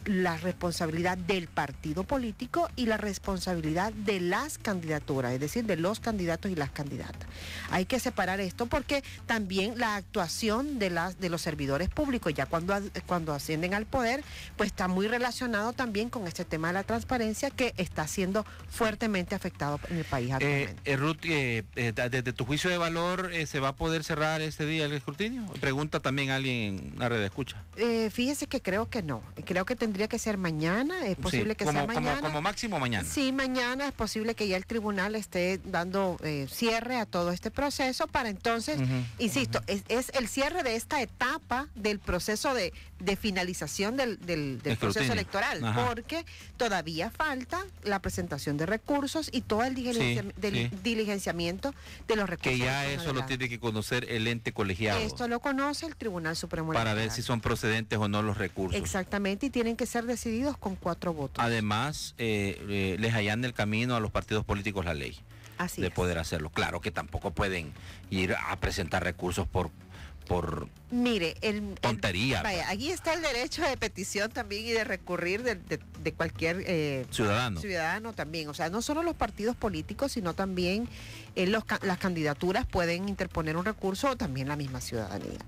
la responsabilidad del partido político y la responsabilidad de las candidaturas, es decir, de los candidatos y las candidatas. Hay que separar esto, porque también la actuación de los servidores públicos, ya cuando ascienden al poder, pues está muy relacionado también con este tema de la transparencia, que está siendo fuertemente afectado en el país actualmente. Ruth, desde tu juicio de valor, ¿se va a poder cerrar este día el escrutinio? Pregunta también alguien en una red de escucha. Fíjese que creo que no. Creo que tendría tendría que ser mañana, es posible que sea mañana. Como máximo mañana. Sí, mañana es posible que ya el tribunal esté dando cierre a todo este proceso para entonces, insisto, es el cierre de esta etapa del proceso de finalización del proceso electoral, porque todavía falta la presentación de recursos y todo el diligenciamiento de los recursos. Que ya eso lo tiene que conocer el ente colegiado. Esto lo conoce el Tribunal Supremo para Electoral. ver si son procedentes o no los recursos. Exactamente, y tienen que ser decididos con 4 votos. Además, les allana el camino a los partidos políticos la ley. Así de es. Poder hacerlo. Claro que tampoco pueden ir a presentar recursos por mire, tontería. Vaya, aquí está el derecho de petición también y de recurrir de cualquier ciudadano también. O sea, no solo los partidos políticos, sino también las candidaturas pueden interponer un recurso o también la misma ciudadanía.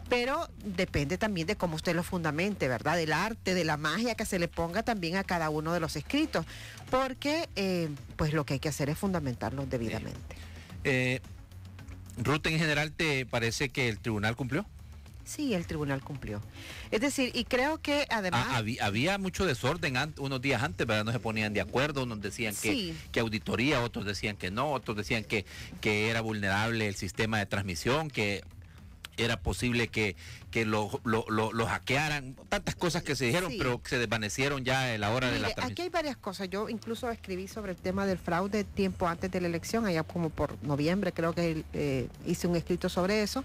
Pero depende también de cómo usted lo fundamente, ¿verdad? Del arte, de la magia que se le ponga también a cada uno de los escritos. Porque pues lo que hay que hacer es fundamentarlos debidamente. Ruth, en general, ¿te parece que el tribunal cumplió? Sí, el tribunal cumplió. Es decir, y creo que además... Había mucho desorden unos días antes, ¿verdad? No se ponían de acuerdo, unos decían que auditoría, otros decían que no, otros decían que era vulnerable el sistema de transmisión, que era posible que lo hackearan, tantas cosas que se dijeron, pero que se desvanecieron ya a la hora de la transmisión. Aquí hay varias cosas. Yo incluso escribí sobre el tema del fraude tiempo antes de la elección, allá como por noviembre, creo que hice un escrito sobre eso,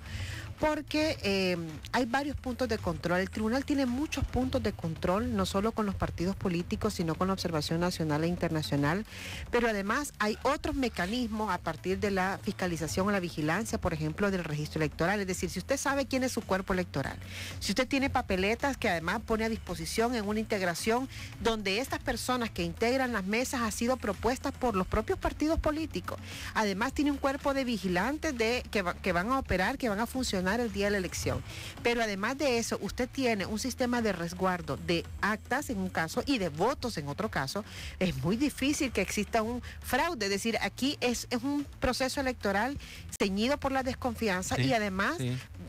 porque hay varios puntos de control. El tribunal tiene muchos puntos de control, no solo con los partidos políticos, sino con la observación nacional e internacional, pero además hay otros mecanismos a partir de la fiscalización o la vigilancia, por ejemplo, del registro electoral. Es decir, si usted sabe quién es su cuerpo electoral, si usted tiene papeletas que además pone a disposición en una integración donde estas personas que integran las mesas han sido propuestas por los propios partidos políticos, además tiene un cuerpo de vigilantes que van a operar, que van a funcionar el día de la elección, pero además de eso usted tiene un sistema de resguardo de actas en un caso y de votos en otro caso. Es muy difícil que exista un fraude, es decir, aquí es un proceso electoral ceñido por la desconfianza y además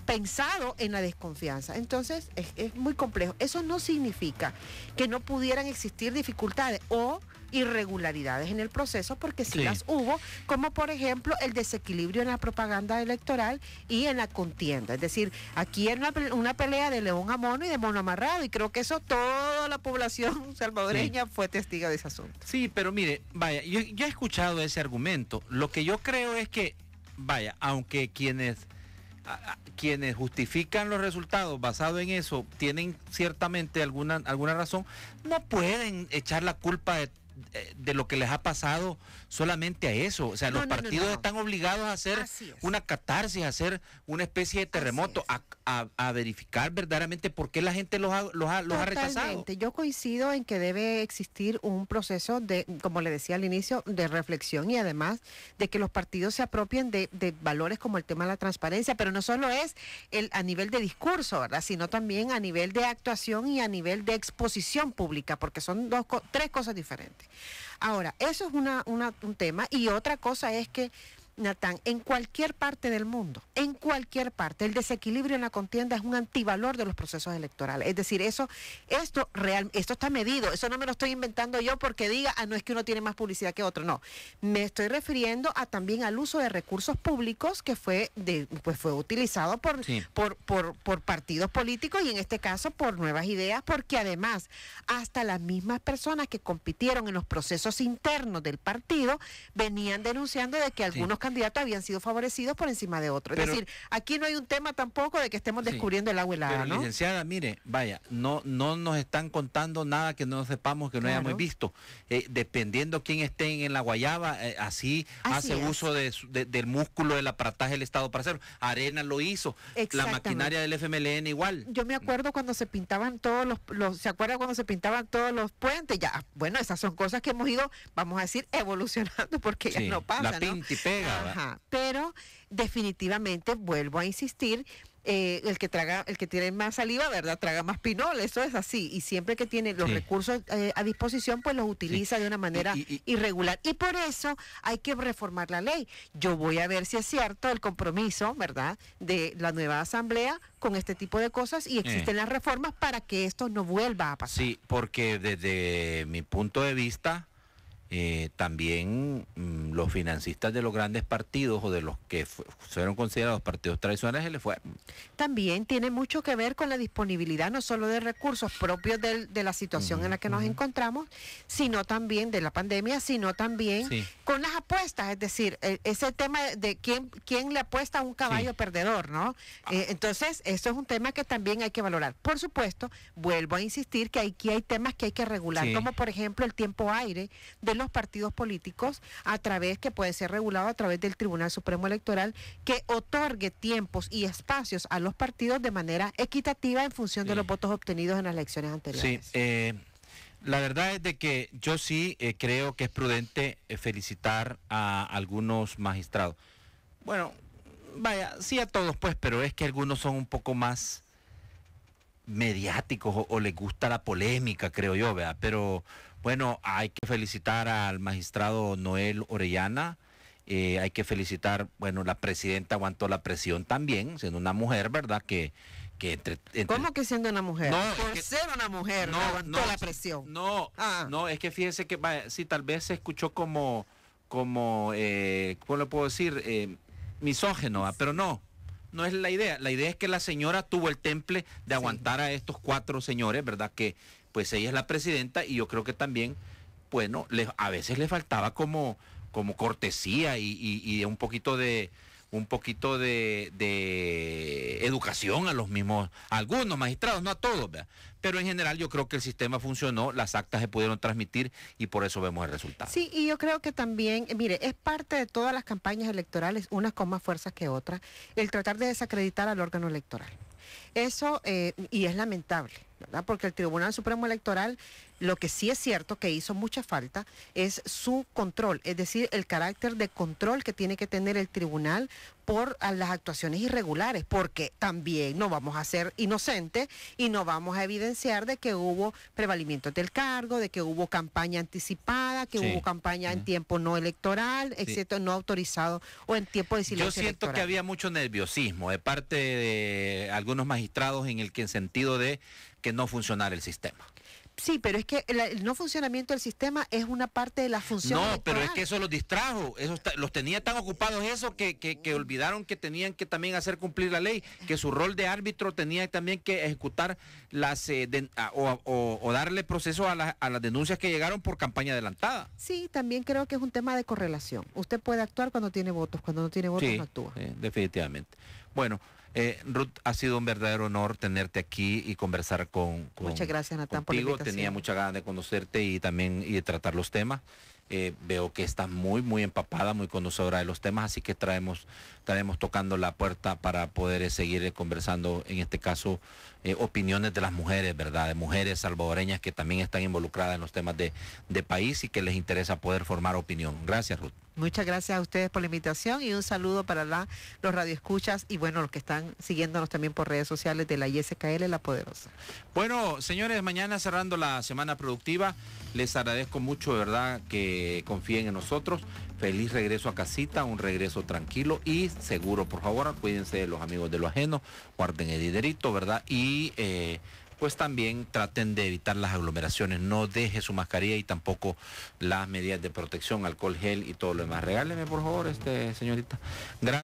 pensado en la desconfianza. Entonces es muy complejo. Eso no significa que no pudieran existir dificultades o irregularidades en el proceso, porque sí las hubo, como por ejemplo el desequilibrio en la propaganda electoral y en la contienda. Es decir, aquí era una pelea de león a mono y de mono amarrado, y creo que eso toda la población salvadoreña fue testigo de ese asunto. Sí, pero mire, vaya, yo ya he escuchado ese argumento. Lo que yo creo es que, vaya, aunque quienes justifican los resultados basados en eso tienen ciertamente alguna razón, no pueden echar la culpa de lo que les ha pasado solamente a eso. O sea, los partidos están obligados a hacer una catarsis, a hacer una especie de terremoto, a verificar verdaderamente por qué la gente los ha rechazado. Yo coincido en que debe existir un proceso de, como le decía al inicio, de reflexión, y además de que los partidos se apropien de valores como el tema de la transparencia, pero no solo es a nivel de discurso, ¿verdad?, sino también a nivel de actuación y a nivel de exposición pública, porque son tres cosas diferentes. Ahora, eso es un tema, y otra cosa es que, Natán, en cualquier parte del mundo, en cualquier parte, el desequilibrio en la contienda es un antivalor de los procesos electorales. Es decir, esto está medido, eso no me lo estoy inventando yo porque diga, no es que uno tiene más publicidad que otro, no. Me estoy refiriendo también al uso de recursos públicos que fue utilizado por partidos políticos, y en este caso por Nuevas Ideas, porque además hasta las mismas personas que compitieron en los procesos internos del partido venían denunciando de que algunos candidatos habían sido favorecidos por encima de otros. Es decir, aquí no hay un tema tampoco de que estemos descubriendo el agua helada, pero, ¿no? Licenciada, mire, vaya, no nos están contando nada que no sepamos, que no hayamos visto. Dependiendo quién esté en la guayaba, así hace uso del músculo del aparataje del Estado para hacerlo. Arena lo hizo, la maquinaria del FMLN igual. Yo me acuerdo cuando se pintaban todos ¿se acuerda cuando se pintaban todos los puentes? Ya, bueno, esas son cosas que hemos ido, vamos a decir, evolucionando, porque ya no pasa, la pinta y pega. Pero definitivamente vuelvo a insistir el que tiene más saliva, ¿verdad? Traga más pinol, eso es así. Y siempre que tiene los recursos a disposición, pues los utiliza de una manera irregular. Y por eso hay que reformar la ley. Yo voy a ver si es cierto el compromiso, ¿verdad?, de la nueva asamblea con este tipo de cosas y existen las reformas para que esto no vuelva a pasar. Sí, porque desde mi punto de vista, también los financistas de los grandes partidos o de los que fueron considerados partidos tradicionales se les fueron. También tiene mucho que ver con la disponibilidad no solo de recursos propios de la situación en la que nos encontramos, sino también de la pandemia, sino también con las apuestas, es decir, ese tema de quién le apuesta a un caballo perdedor, ¿no? Entonces, eso es un tema que también hay que valorar. Por supuesto, vuelvo a insistir que aquí hay temas que hay que regular, como por ejemplo el tiempo aire de los partidos políticos que puede ser regulado a través del Tribunal Supremo Electoral, que otorgue tiempos y espacios a los partidos de manera equitativa en función de los votos obtenidos en las elecciones anteriores. Sí, la verdad es de que yo sí creo que es prudente felicitar a algunos magistrados. Bueno, vaya, sí a todos pues, pero es que algunos son un poco más mediáticos o les gusta la polémica, creo yo, ¿verdad? Pero bueno, hay que felicitar al magistrado Noel Orellana, hay que felicitar, bueno, la presidenta aguantó la presión también, siendo una mujer, ¿verdad? ¿Cómo que siendo una mujer? No, por ser una mujer aguantó la presión. No, es que fíjese que, vaya, sí, tal vez se escuchó como ¿cómo le puedo decir? Misógeno, pero no es la idea. La idea es que la señora tuvo el temple de aguantar a estos 4 señores, ¿verdad? Que pues ella es la presidenta y yo creo que también, bueno, a veces le faltaba como cortesía y un poquito de educación a algunos magistrados, no a todos, ¿verdad? Pero en general yo creo que el sistema funcionó, las actas se pudieron transmitir y por eso vemos el resultado. Sí, y yo creo que también, mire, es parte de todas las campañas electorales, unas con más fuerza que otras, el tratar de desacreditar al órgano electoral. Eso, y es lamentable, ¿verdad? Porque el Tribunal Supremo Electoral, lo que sí es cierto que hizo mucha falta es su control, es decir, el carácter de control que tiene que tener el tribunal por las actuaciones irregulares, porque también no vamos a ser inocentes y no vamos a evidenciar de que hubo prevalimiento del cargo, de que hubo campaña anticipada, que hubo campaña en tiempo no electoral, etcétera, no autorizado o en tiempo de silencio electoral. Yo siento que había mucho nerviosismo de parte de algunos magistrados en el sentido de que no funcionara el sistema. Sí, pero es que el no funcionamiento del sistema es una parte de la función electoral. Pero es que eso los distrajo, los tenía tan ocupados que olvidaron que tenían que también hacer cumplir la ley, que su rol de árbitro tenía también que ejecutar o darle proceso a las denuncias que llegaron por campaña adelantada. Sí, también creo que es un tema de correlación. Usted puede actuar cuando tiene votos, cuando no tiene votos no actúa. Definitivamente. Bueno, Ruth, ha sido un verdadero honor tenerte aquí y conversar Muchas gracias, Natán, por la invitación. Tenía Tenía muchas ganas de conocerte y también de tratar los temas. Veo que estás muy empapada, muy conocedora de los temas, así que estaremos tocando la puerta para poder seguir conversando, en este caso, opiniones de las mujeres, ¿verdad? De mujeres salvadoreñas que también están involucradas en los temas de país y que les interesa poder formar opinión. Gracias, Ruth. Muchas gracias a ustedes por la invitación y un saludo para los radioescuchas y bueno, los que están siguiéndonos también por redes sociales de la ISKL La Poderosa. Bueno, señores, mañana cerrando la semana productiva, les agradezco mucho, de verdad, que confíen en nosotros. Feliz regreso a casita, un regreso tranquilo y seguro, por favor, cuídense de los amigos de lo ajeno, guarden el dinerito, ¿verdad? Y pues también traten de evitar las aglomeraciones, no deje su mascarilla y tampoco las medidas de protección, alcohol, gel y todo lo demás. Regáleme, por favor, señorita. Gracias.